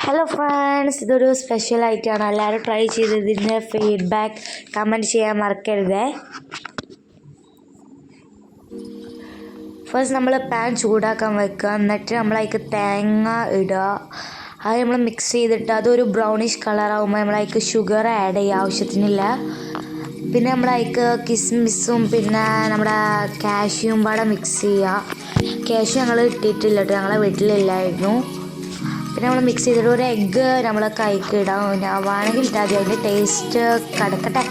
Hello friends, ഇതൊരു special ആയിട്ടാണ്. എല്ലാവരും ട്രൈ ചെയ്തതിൻ്റെ ഫീഡ്ബാക്ക് കമൻറ്റ് ചെയ്യാൻ മറക്കരുത്. ഫസ്റ്റ് നമ്മൾ പാൻ ചൂടാക്കാൻ വെക്കുക. എന്നിട്ട് നമ്മളതിലേക്ക് തേങ്ങ ഇടുക. അത് നമ്മൾ മിക്സ് ചെയ്തിട്ട് അതൊരു ബ്രൗണിഷ് കളറാകുമ്പോൾ നമ്മളതിലേക്ക് ഷുഗർ ആഡ് ചെയ്യുക ആവശ്യത്തിനില്ല. പിന്നെ നമ്മളതിലേക്ക് കിസ്മിസും പിന്നെ നമ്മുടെ കാഷ്യൂം പാടെ മിക്സ് ചെയ്യുക. കാഷ്യൂ ഞങ്ങൾ ഇട്ടിട്ടില്ല കേട്ടോ, ഞങ്ങളെ വീട്ടിലില്ലായിരുന്നു. പിന്നെ നമ്മൾ മിക്സ് ചെയ്തിട്ട് ഒരു എഗ്ഗ് നമ്മൾ കൈക്ക് ഇടാം. വേണമെങ്കിൽ ഇട്ടാൽ മതി, അതിൻ്റെ ടേസ്റ്റ് കിടക്കട്ടെ.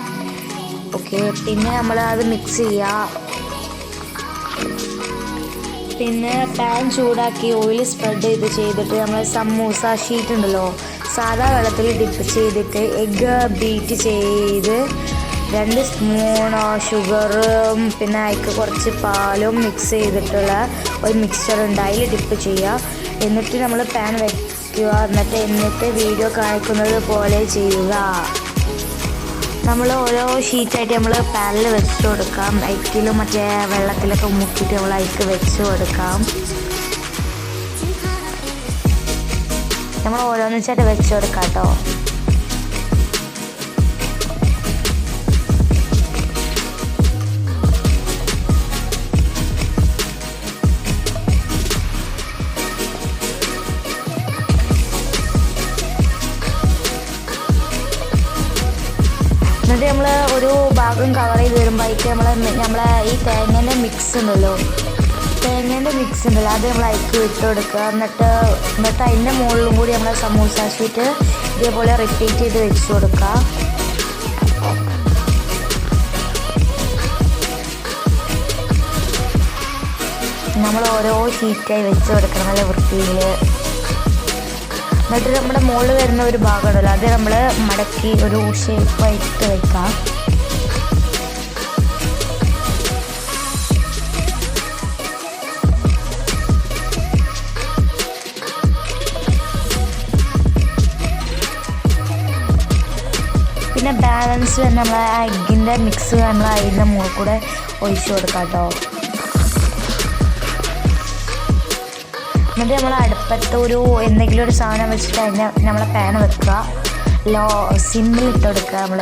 ഓക്കെ, പിന്നെ നമ്മൾ അത് മിക്സ് ചെയ്യുക. പിന്നെ പാൻ ചൂടാക്കി ഓയിൽ സ്പ്രെഡ് ചെയ്തിട്ട് നമ്മൾ സമൂസ ഷീറ്റ് ഉണ്ടല്ലോ, സാധാ വെള്ളത്തിൽ ഡിപ്പ് ചെയ്തിട്ട് എഗ്ഗ് ബീറ്റ് ചെയ്ത് 2 സ്പൂൺ ഷുഗറും പിന്നെ അതിലേക്ക് കുറച്ച് പാലും മിക്സ് ചെയ്തിട്ടുള്ള ഒരു മിക്സ്ചർ ഉണ്ട്, അതിൽ ഡിപ്പ് ചെയ്യുക. എന്നിട്ട് നമ്മൾ പാൻ വെക്കുക. എന്നിട്ട് വീഡിയോ കാണിക്കുന്നത് പോലെ ചെയ്യുക. നമ്മൾ ഓരോ ഷീറ്റായിട്ട് നമ്മൾ പാനിൽ വെച്ച് കൊടുക്കാം. അതിലും മറ്റേ വെള്ളത്തിലൊക്കെ മുക്കിയിട്ട് നമ്മൾ അതിലേക്ക് വെച്ച് കൊടുക്കാം. നമ്മൾ ഓരോന്നിച്ചായിട്ട് വെച്ച് കൊടുക്കാം കേട്ടോ. എന്നിട്ട് നമ്മൾ ഒരു ഭാഗം കവർ ചെയ്ത് വരുമ്പോൾ അതിലേക്ക് നമ്മളെ ഈ തേങ്ങേൻ്റെ മിക്സ് ഉണ്ടല്ലോ അത് നമ്മൾ അതിലേക്ക് ഇട്ട് കൊടുക്കുക. എന്നിട്ട് അതിൻ്റെ മുകളിലും കൂടി നമ്മൾ സമൂസ ഷീറ്റ് ഇതേപോലെ റിപ്പീറ്റ് ചെയ്ത് വെച്ച് കൊടുക്കുക. നമ്മൾ ഓരോ ഷീറ്റായി വെച്ച് കൊടുക്കണം നല്ല വൃത്തിയിൽ. എന്നിട്ട് നമ്മുടെ മുകളിൽ വരുന്ന ഒരു ഭാഗം ഉണ്ടല്ലോ, അത് നമ്മൾ മടക്കി ഒരു ഷേപ്പായിട്ട് വെക്കാം. പിന്നെ ബാലൻസ് തന്നെ നമ്മൾ ആ എഗ്ഗിൻ്റെ മിക്സ് നമ്മൾ അതിൻ്റെ മുകളിൽ കൂടെ ഒഴിച്ചു കൊടുക്കാം കേട്ടോ. എന്നിട്ട് നമ്മൾ അടുപ്പത്ത് എന്തെങ്കിലും ഒരു സാധനം വെച്ചിട്ട് അതിൻ്റെ നമ്മളെ പാൻ വെക്കുക. സിമ്മിൽ ഇട്ട് കൊടുക്കുക നമ്മൾ.